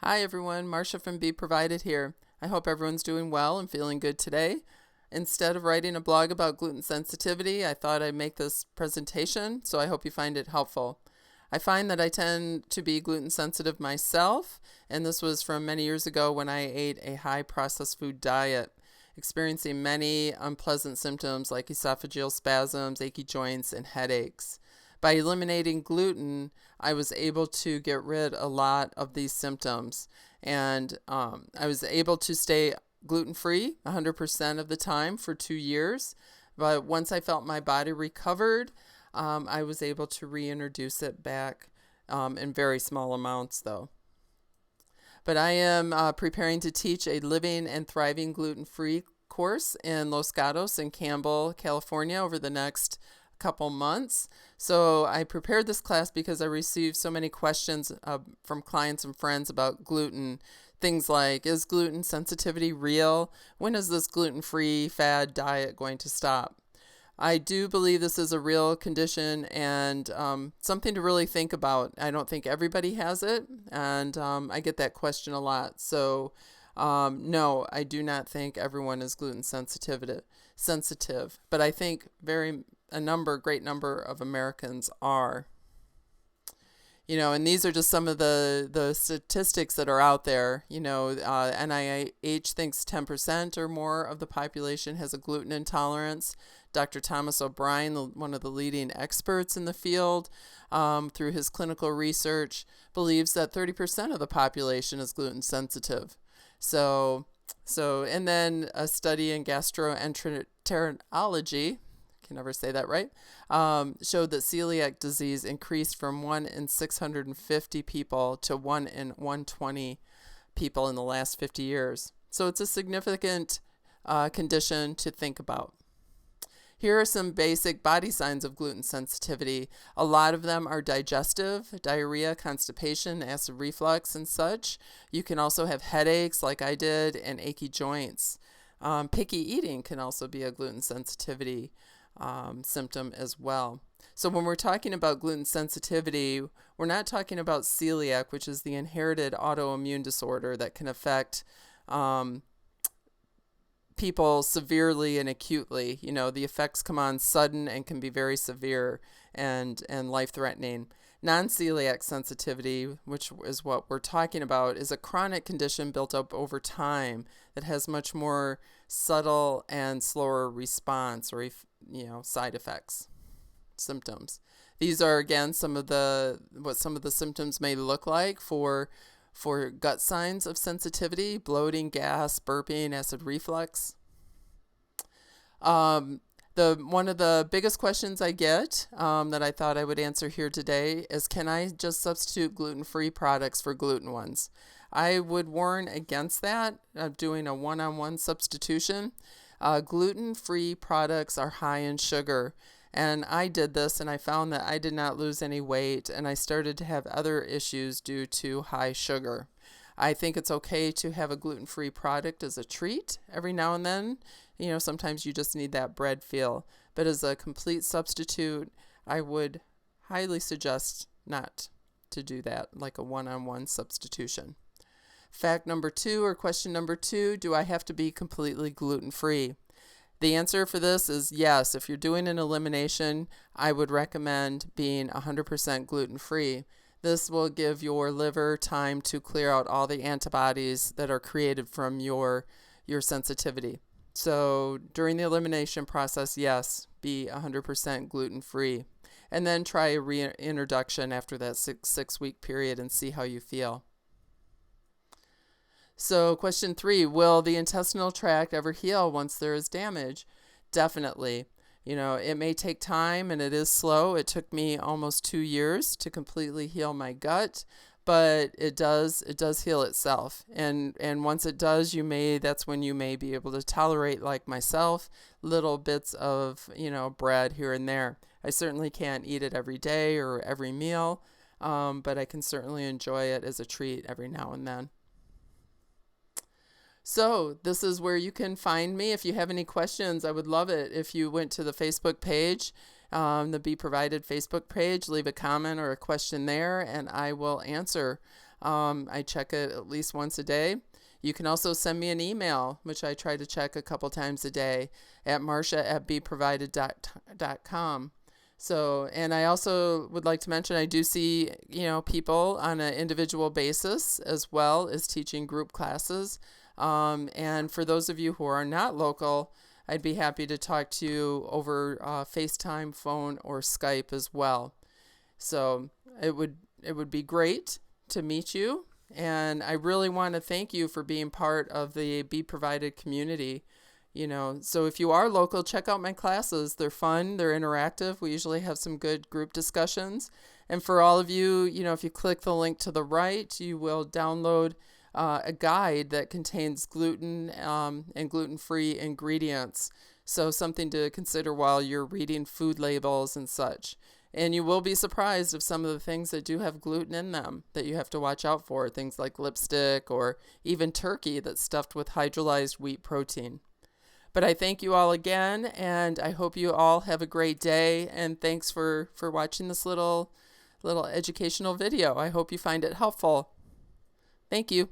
Hi everyone, Marcia from Be Provided here. I hope everyone's doing well and feeling good today. Instead of writing a blog about gluten sensitivity, I thought I'd make this presentation, so I hope you find it helpful. I find that I tend to be gluten sensitive myself, and this was from many years ago when I ate a high processed food diet, experiencing many unpleasant symptoms like esophageal spasms, achy joints, and headaches. By eliminating gluten, I was able to get rid a lot of these symptoms, and I was able to stay gluten-free 100% of the time for 2 years. But once I felt my body recovered, I was able to reintroduce it back in very small amounts, though. But I am preparing to teach a Living and Thriving Gluten-Free course in Los Gatos and Campbell, California over the next couple months. So I prepared this class because I received so many questions from clients and friends about gluten. Things like, is gluten sensitivity real? When is this gluten-free fad diet going to stop? I do believe this is a real condition and something to really think about. I don't think everybody has it, and I get that question a lot. So no, I do not think everyone is gluten sensitive, but I think great number of Americans are. And these are just some of the statistics that are out there. NIH thinks 10% or more of the population has a gluten intolerance. Dr. Thomas O'Brien, one of the leading experts in the field, through his clinical research, believes that 30% of the population is gluten sensitive. And then a study in gastroenterology, can never say that right, showed that celiac disease increased from 1 in 650 people to 1 in 120 people in the last 50 years. So it's a significant condition to think about. Here are some basic body signs of gluten sensitivity. A lot of them are digestive, diarrhea, constipation, acid reflux, and such. You can also have headaches like I did and achy joints. Picky eating can also be a gluten sensitivity symptom as well. So when we're talking about gluten sensitivity, we're not talking about celiac, which is the inherited autoimmune disorder that can affect people severely and acutely. The effects come on sudden and can be very severe and life-threatening. NonCeliac sensitivity, which is what we're talking about, is a chronic condition built up over time that has much more subtle and slower response or side effects, symptoms. These are again some of the symptoms may look like for gut signs of sensitivity: bloating, gas, burping, acid reflux. One of the biggest questions I get that I thought I would answer here today is, can I just substitute gluten-free products for gluten ones? I would warn against that, doing a one-on-one substitution. Gluten-free products are high in sugar, and I did this and I found that I did not lose any weight, and I started to have other issues due to high sugar. I think it's okay to have a gluten-free product as a treat every now and then. Sometimes you just need that bread feel. But as a complete substitute, I would highly suggest not to do that, like a one-on-one substitution. Fact number 2, or question number 2, do I have to be completely gluten-free? The answer for this is yes. If you're doing an elimination, I would recommend being 100% gluten-free. This will give your liver time to clear out all the antibodies that are created from your sensitivity. So during the elimination process, yes, be 100% gluten-free. And then try a reintroduction after that six-week period and see how you feel. So question 3, will the intestinal tract ever heal once there is damage? Definitely. It may take time and it is slow. It took me almost 2 years to completely heal my gut, but it does heal itself. And once it does, that's when you may be able to tolerate, like myself, little bits of, bread here and there. I certainly can't eat it every day or every meal, but I can certainly enjoy it as a treat every now and then. So this is where you can find me. If you have any questions, I would love it if you went to the Facebook page, the Be Provided Facebook page, leave a comment or a question there, and I will answer. I check it at least once a day. You can also send me an email, which I try to check a couple times a day, at marcia@beprovided.com. So, and I also would like to mention I do see, people on an individual basis as well as teaching group classes. And for those of you who are not local, I'd be happy to talk to you over FaceTime, phone, or Skype as well. So it would be great to meet you. And I really want to thank you for being part of the Be Provided community. So if you are local, check out my classes. They're fun, they're interactive. We usually have some good group discussions. And for all of you, if you click the link to the right, you will download a guide that contains gluten and gluten-free ingredients. So something to consider while you're reading food labels and such. And you will be surprised of some of the things that do have gluten in them that you have to watch out for. Things like lipstick or even turkey that's stuffed with hydrolyzed wheat protein. But I thank you all again, and I hope you all have a great day. And thanks for watching this little educational video. I hope you find it helpful. Thank you.